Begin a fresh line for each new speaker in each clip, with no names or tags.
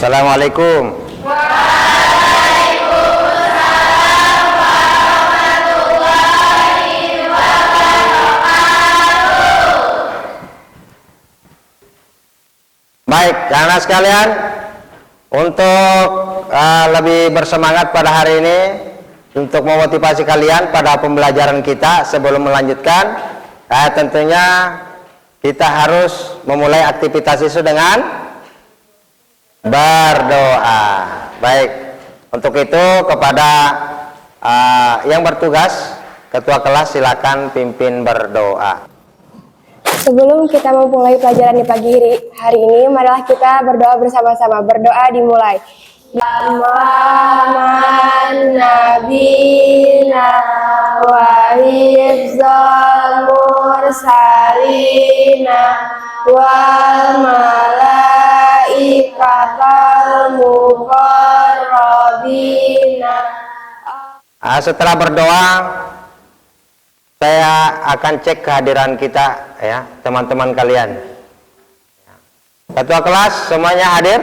Assalamualaikum.
Waalaikumsalam warahmatullahi wabarakatuh.
Baik, anak sekalian, untuk lebih bersemangat pada hari ini, untuk memotivasi kalian pada pembelajaran kita sebelum melanjutkan, tentunya kita harus memulai aktivitas itu dengan berdoa. Baik, untuk itu kepada yang bertugas, ketua kelas silakan pimpin berdoa.
Sebelum kita memulai pelajaran di pagi hari ini, marilah kita berdoa bersama-sama. Berdoa dimulai. Muhammad nabiyina wa hifzal mursalina wal malaikatal muqarrabina.
Setelah berdoa, saya akan cek kehadiran kita, ya, teman-teman kalian. Ketua kelas semuanya hadir?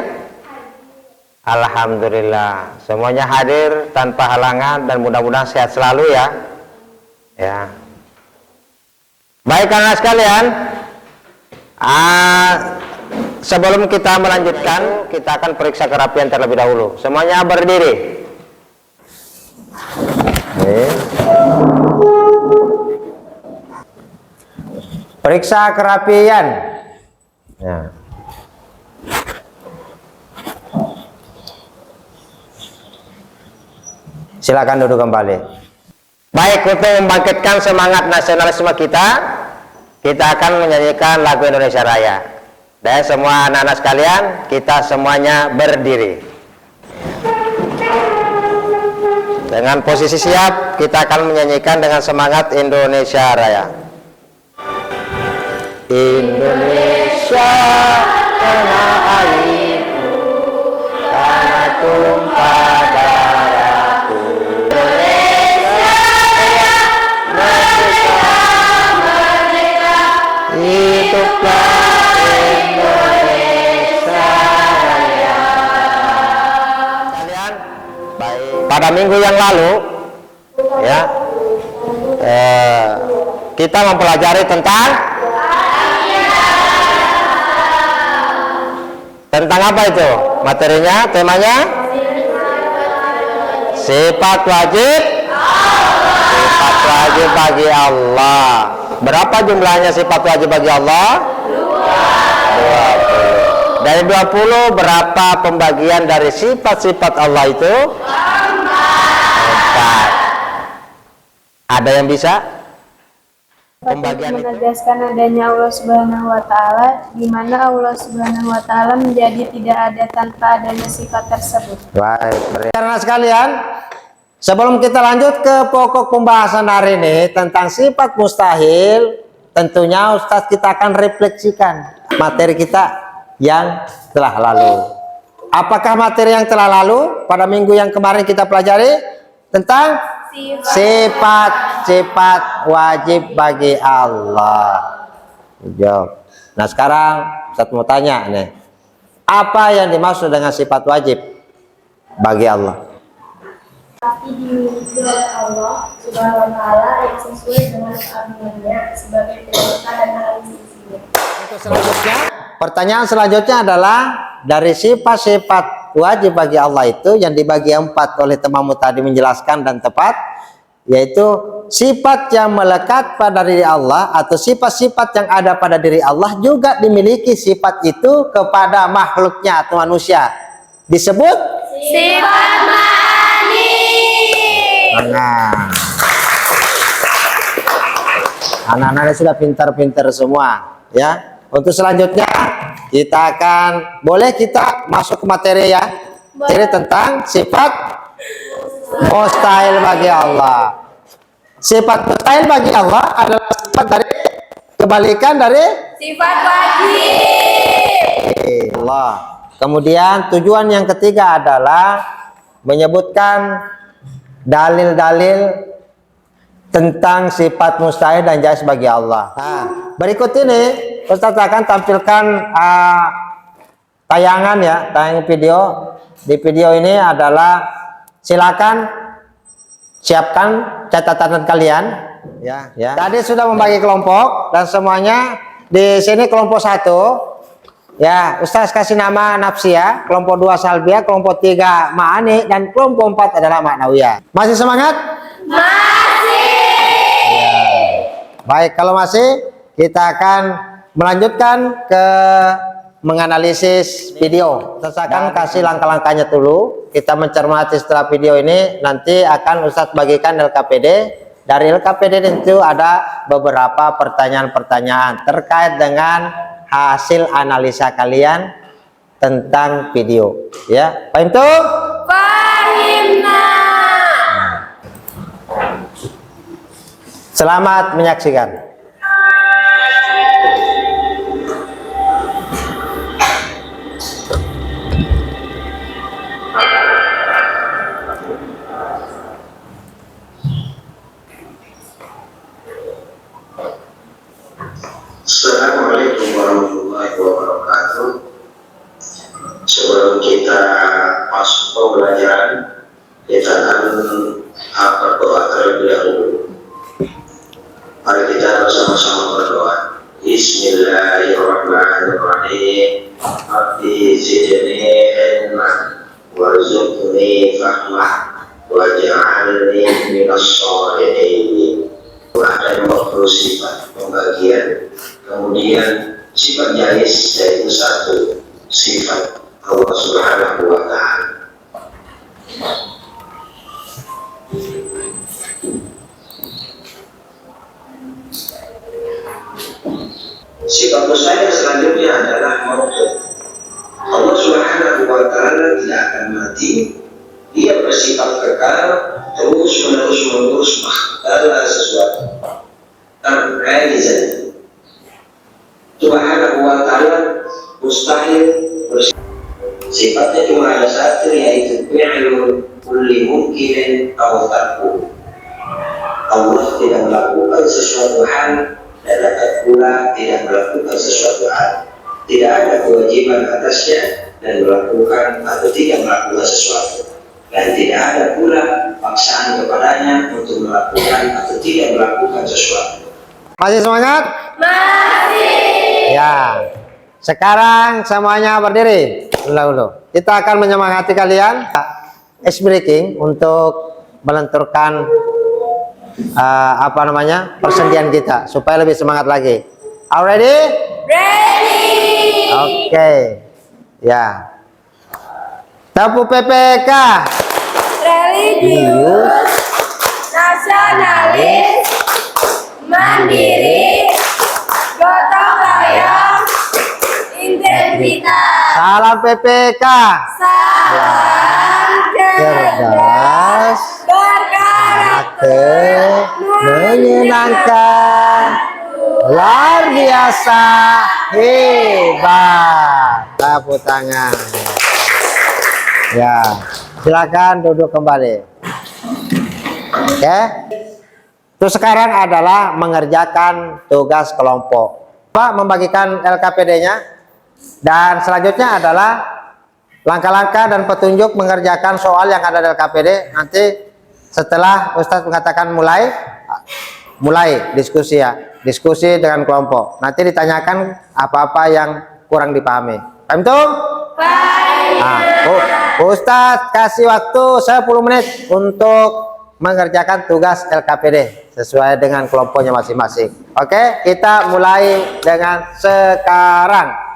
Alhamdulillah, semuanya hadir tanpa halangan dan mudah-mudahan sehat selalu ya. Ya. Baik anak sekalian, sebelum kita melanjutkan, kita akan periksa kerapian terlebih dahulu. Semuanya berdiri. Periksa kerapian. Ya. Silakan duduk kembali. Baik, untuk membangkitkan semangat nasionalisme kita akan menyanyikan lagu Indonesia Raya. Dan semua anak-anak sekalian, kita semuanya berdiri. Dengan posisi siap, kita akan menyanyikan dengan semangat Indonesia Raya. Indonesia tanah airku, tanah tumpah darahku. Indonesia Raya, merdeka, merdeka, hiduplah Indonesia Raya. Kalian, baik. Pada minggu yang lalu, ya, kita mempelajari tentang apa itu materinya, temanya sifat wajib bagi Allah. Berapa jumlahnya sifat wajib bagi Allah? 20. Dari 20 berapa pembagian dari sifat-sifat Allah itu? 4. Ada yang bisa pembagian itu?
Menegaskan adanya Allah Subhanahu wa Ta'ala, di mana Allah Subhanahu wa Ta'ala menjadi tidak ada tanpa adanya sifat tersebut.
Baik, karena sekalian, sebelum kita lanjut ke pokok pembahasan hari ini tentang sifat mustahil, tentunya Ustadz kita akan refleksikan materi kita yang telah lalu. Apakah materi yang telah lalu pada minggu yang kemarin kita pelajari tentang sifat wajib bagi Allah? Jawab. Nah sekarang Ustadz mau tanya nih, apa yang dimaksud dengan sifat wajib bagi Allah?
Tapi dimiliki oleh Allah Subhanahu wa Ta'ala yang sesuai dengan keagungannya sebagai pencipta dan alam semesta.
Untuk selanjutnya, pertanyaan selanjutnya adalah dari sifat-sifat wajib bagi Allah itu yang dibagi 4 oleh temamu tadi menjelaskan dan tepat, yaitu sifat yang melekat pada diri Allah atau sifat-sifat yang ada pada diri Allah juga dimiliki sifat itu kepada makhluknya atau manusia. Disebut
Sifat ma'ani.
Nah, anak-anak sudah pintar-pintar semua ya. Untuk selanjutnya kita akan kita masuk ke materi ya. Materi tentang sifat mustahil bagi Allah. Sifat mustahil bagi Allah adalah sifat dari kebalikan dari
Sifat wajib.
Allah. Kemudian tujuan yang ketiga adalah menyebutkan dalil-dalil tentang sifat mustahil dan jaiz bagi Allah. Nah, berikut ini Ustaz akan tampilkan tayangan ya, tayangan video. Di video ini adalah silakan siapkan catatan kalian ya. Tadi sudah membagi kelompok dan semuanya di sini kelompok 1 ya, Ustaz kasih nama Nafsiyah, kelompok 2 Salbiyah, kelompok 3 Ma'ani, dan kelompok 4 adalah Ma'nawiyah. Masih semangat?
Masih.
Baik, kalau masih kita akan melanjutkan ke menganalisis video. Ustaz akan kasih langkah-langkahnya dulu. Kita mencermati setelah video ini, nanti akan Ustaz bagikan LKPD. Dari LKPD itu ada beberapa pertanyaan-pertanyaan terkait dengan hasil analisa kalian tentang video. Ya, paham tuh?
Fahimna.
Selamat menyaksikan.
Assalamualaikum warahmatullahi wabarakatuh. Sebelum kita masuk pembelajaran, kita akan berdoa terlebih dahulu. Mari kita bersama-sama berdoa. Bismillahirrahmanirrahim. Rabbi zidni ilman warzuqni fahmah waj'alni minas sholihin. Ada 20 sifat pembagian, kemudian sifat jais yaitu 1 sifat Allah Subhanahu wa Ta'ala. Sifat mustahil selanjutnya adalah maut. Allah Subhanahu wa Ta'ala tidak akan mati. Dia bersifat kekal, terus menerus segala sesuatu. Al-Aizan. Subhanahu wa Ta'ala mustahil bersifat. Sifatnya cuma ada 1, yaitu fi'lun kulli mungkinin aw tarku. Allah tidak melakukan sesuatu hal dan dapat pula tidak melakukan sesuatu hal. Tidak ada kewajiban atasnya dan melakukan atau tidak melakukan sesuatu. Dan tidak ada pula paksaan kepadanya untuk melakukan atau tidak melakukan sesuatu.
Masih semangat?
Masih.
Ya. Sekarang semuanya berdiri. Dulu. Kita akan menyemangati kalian ice breaking untuk melenturkan persendian kita supaya lebih semangat lagi. Are ready?
Ready.
Oke. Ya. Tapu PPK.
Religius, nasionalis, mandiri, gotong royong, integritas,
Salam PPK.
salam cerdas, berkarakter,
menyenangkan, luar biasa, hebat. Tepuk tangan. Ya, silakan duduk kembali. Oke. Terus sekarang adalah mengerjakan tugas kelompok. Pak membagikan LKPD-nya, dan selanjutnya adalah langkah-langkah dan petunjuk mengerjakan soal yang ada di LKPD. Nanti setelah Ustadz mengatakan mulai diskusi ya, diskusi dengan kelompok. Nanti ditanyakan apa-apa yang kurang dipahami. Paham tuh? Nah, Ustadz kasih waktu 10 menit untuk mengerjakan tugas LKPD sesuai dengan kelompoknya masing-masing. Oke, kita mulai dengan sekarang.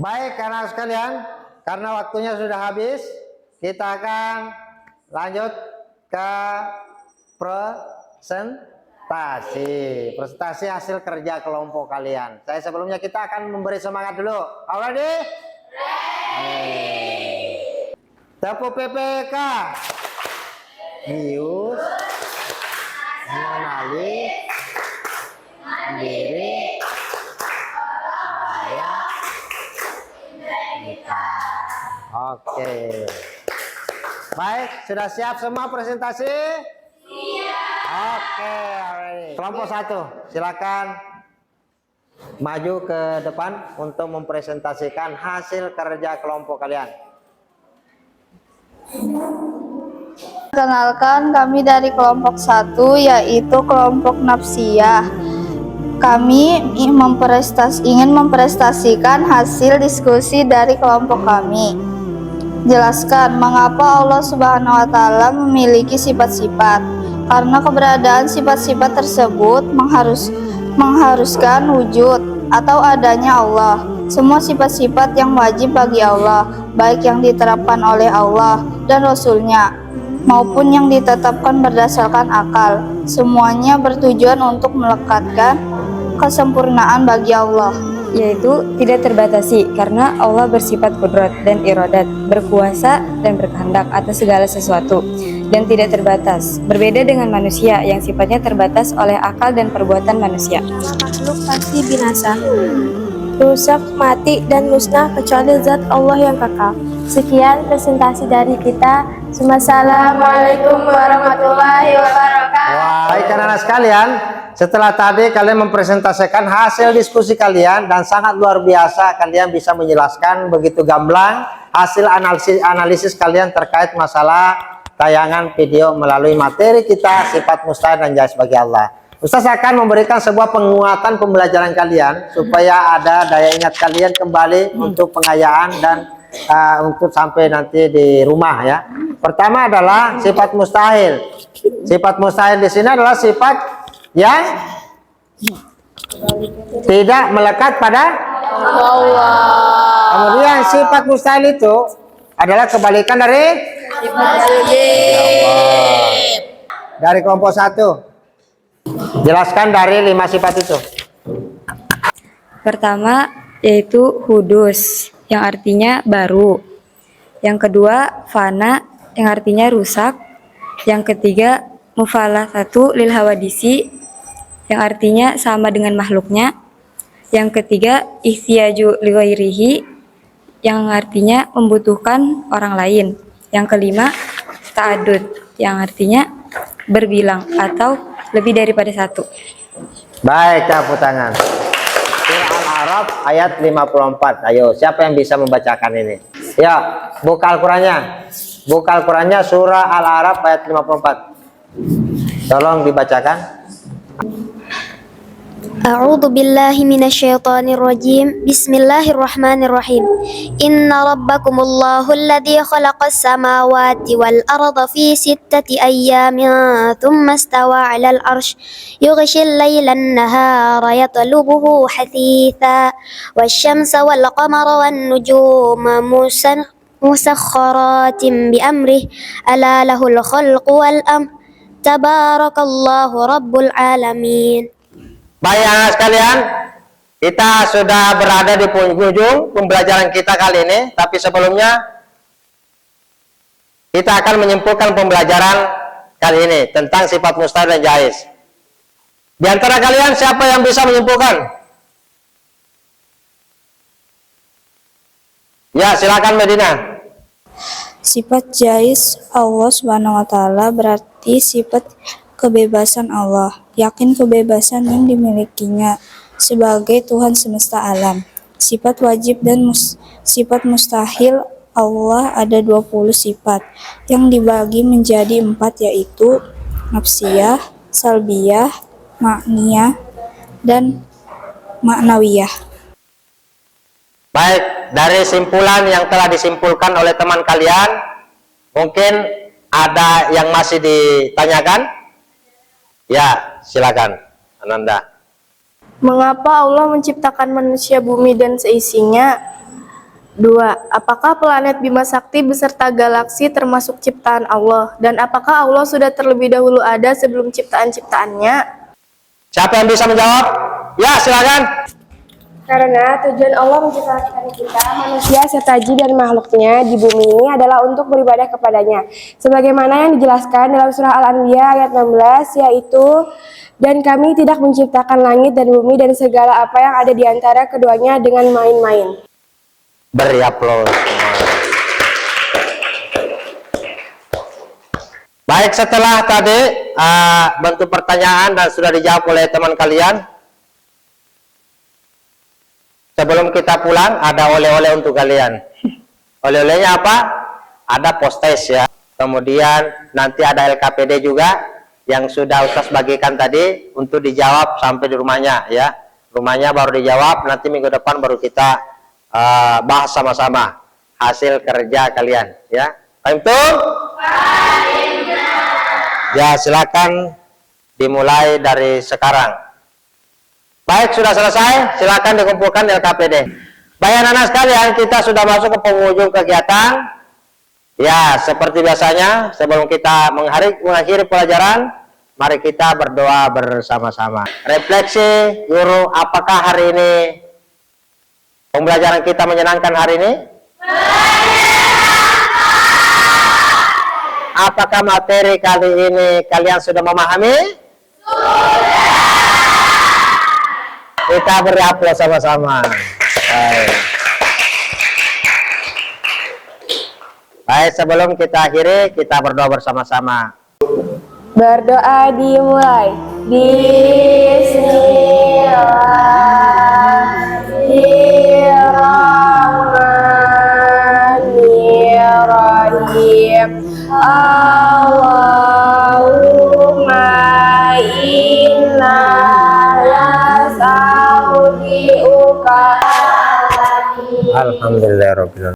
Baik, karena sekalian, karena waktunya sudah habis, kita akan lanjut ke presentasi hasil kerja kelompok kalian. Sebelumnya kita akan memberi semangat dulu. Already? Tepuk PPK. Bius, mengenali diri saya kita. Oke. Baik, sudah siap semua presentasi? Oke, alright. Kelompok 1, silakan maju ke depan untuk mempresentasikan hasil kerja kelompok kalian.
Kenalkan, kami dari kelompok 1, yaitu kelompok nafsiyah. Kami ingin mempresentasikan hasil diskusi dari kelompok kami. Jelaskan mengapa Allah Subhanahu wa Ta'ala memiliki sifat-sifat. Karena keberadaan sifat-sifat tersebut mengharuskan wujud atau adanya Allah. Semua sifat-sifat yang wajib bagi Allah, baik yang diterapkan oleh Allah dan Rasul-Nya maupun yang ditetapkan berdasarkan akal, semuanya bertujuan untuk melekatkan kesempurnaan bagi Allah,
yaitu tidak terbatasi karena Allah bersifat kudrat dan iradat, berkuasa dan berkehendak atas segala sesuatu dan tidak terbatas, berbeda dengan manusia yang sifatnya terbatas oleh akal dan perbuatan manusia.
Makhluk pasti binasa, rusak, mati, dan musnah kecuali zat Allah yang kekal. Sekian presentasi dari kita. Wassalamualaikum warahmatullahi wabarakatuh.
Baik anak-anak sekalian, setelah tadi kalian mempresentasikan hasil diskusi kalian dan sangat luar biasa, kalian bisa menjelaskan begitu gamblang hasil analisis kalian terkait masalah tayangan video melalui materi kita sifat mustahil dan jais bagi Allah. Ustaz akan memberikan sebuah penguatan pembelajaran kalian supaya ada daya ingat kalian kembali untuk pengayaan dan untuk sampai nanti di rumah ya. Pertama adalah sifat mustahil. Sifat mustahil di sini adalah sifat yang tidak melekat pada Allah. Kemudian sifat mustahil itu adalah kebalikan dari sifat wajib. Dari kelompok 1, jelaskan dari 5 sifat itu.
Pertama yaitu hudus, yang artinya baru. Yang kedua fana, yang artinya rusak. Yang ketiga mufalasatu lil hawadisi, yang artinya sama dengan makhluknya. Yang ketiga ihtiyaju li ghairihi, yang artinya membutuhkan orang lain. Yang kelima ta'adud, yang artinya berbilang atau lebih daripada satu.
Baik, tepuk tangan. Surah Al-A'raf ayat 54. Ayo, siapa yang bisa membacakan ini? Ya, buka Al-Qur'annya. Buka Al-Qur'annya surah Al-A'raf ayat 54. Tolong dibacakan.
A'udzu billahi minasyaitonir rajim. Bismillahirrahmanirrahim. Inna rabbakumullahu alladzi khalaqas samawati wal arda fi sittati ayyamin tsumma istawa 'alal 'arsy yughshil lailan nahara yatlubuhu hathitha wasyamsa wal qamara wan nujuma musakhkharatin bi amrihi ala lahul khalqu wal amr tabarakallahu rabbul alamin.
Baik anak sekalian, kita sudah berada di penghujung pembelajaran kita kali ini. Tapi sebelumnya kita akan menyimpulkan pembelajaran kali ini tentang sifat mustahil dan jaiz. Di antara kalian siapa yang bisa menyimpulkan? Ya, silakan Medina.
Sifat jais Allah Subhanahu wa Ta'ala berarti sifat kebebasan Allah, yakin kebebasan yang dimilikinya sebagai Tuhan semesta alam. Sifat wajib dan sifat mustahil Allah ada 20 sifat yang dibagi menjadi 4, yaitu nafsiyah, salbiyah, ma'niyah, dan ma'nawiyah.
Baik, dari simpulan yang telah disimpulkan oleh teman kalian, mungkin ada yang masih ditanyakan? Ya, silakan Ananda.
Mengapa Allah menciptakan manusia, bumi, dan seisinya? 2. Apakah planet Bima Sakti beserta galaksi termasuk ciptaan Allah? Dan apakah Allah sudah terlebih dahulu ada sebelum ciptaan-ciptaannya?
Siapa yang bisa menjawab? Ya, silakan.
Karena tujuan Allah menciptakan kita, manusia serta jin dan makhluknya di bumi ini adalah untuk beribadah kepadanya. Sebagaimana yang dijelaskan dalam surah Al-Anbiya ayat 16, yaitu, dan kami tidak menciptakan langit dan bumi dan segala apa yang ada di antara keduanya dengan main-main.
Beri aplaus. Baik, setelah tadi bentuk pertanyaan dan sudah dijawab oleh teman kalian, sebelum kita pulang ada oleh-oleh untuk kalian. Oleh-olehnya apa? Ada postes ya. Kemudian nanti ada LKPD juga yang sudah Ustaz bagikan tadi untuk dijawab sampai di rumahnya ya. Rumahnya baru dijawab, nanti minggu depan baru kita bahas sama-sama hasil kerja kalian ya. Paham tuh? Ya, silakan dimulai dari sekarang. Baik, sudah selesai, silakan dikumpulkan LKPD. Baik anak-anak sekalian, kita sudah masuk ke penghujung kegiatan. Ya, seperti biasanya, sebelum kita mengakhiri pelajaran, mari kita berdoa bersama-sama. Refleksi, guru, apakah hari ini pembelajaran kita menyenangkan hari ini? Apakah materi kali ini kalian sudah memahami? Sudah. Kita beri aplaus sama-sama. Baik. Baik, sebelum kita akhiri, kita berdoa bersama-sama.
Berdoa dimulai. Bismillahirrahmanirrahim. Allahumma inna nas'aluka.
Alhamdulillahirabbil alamin.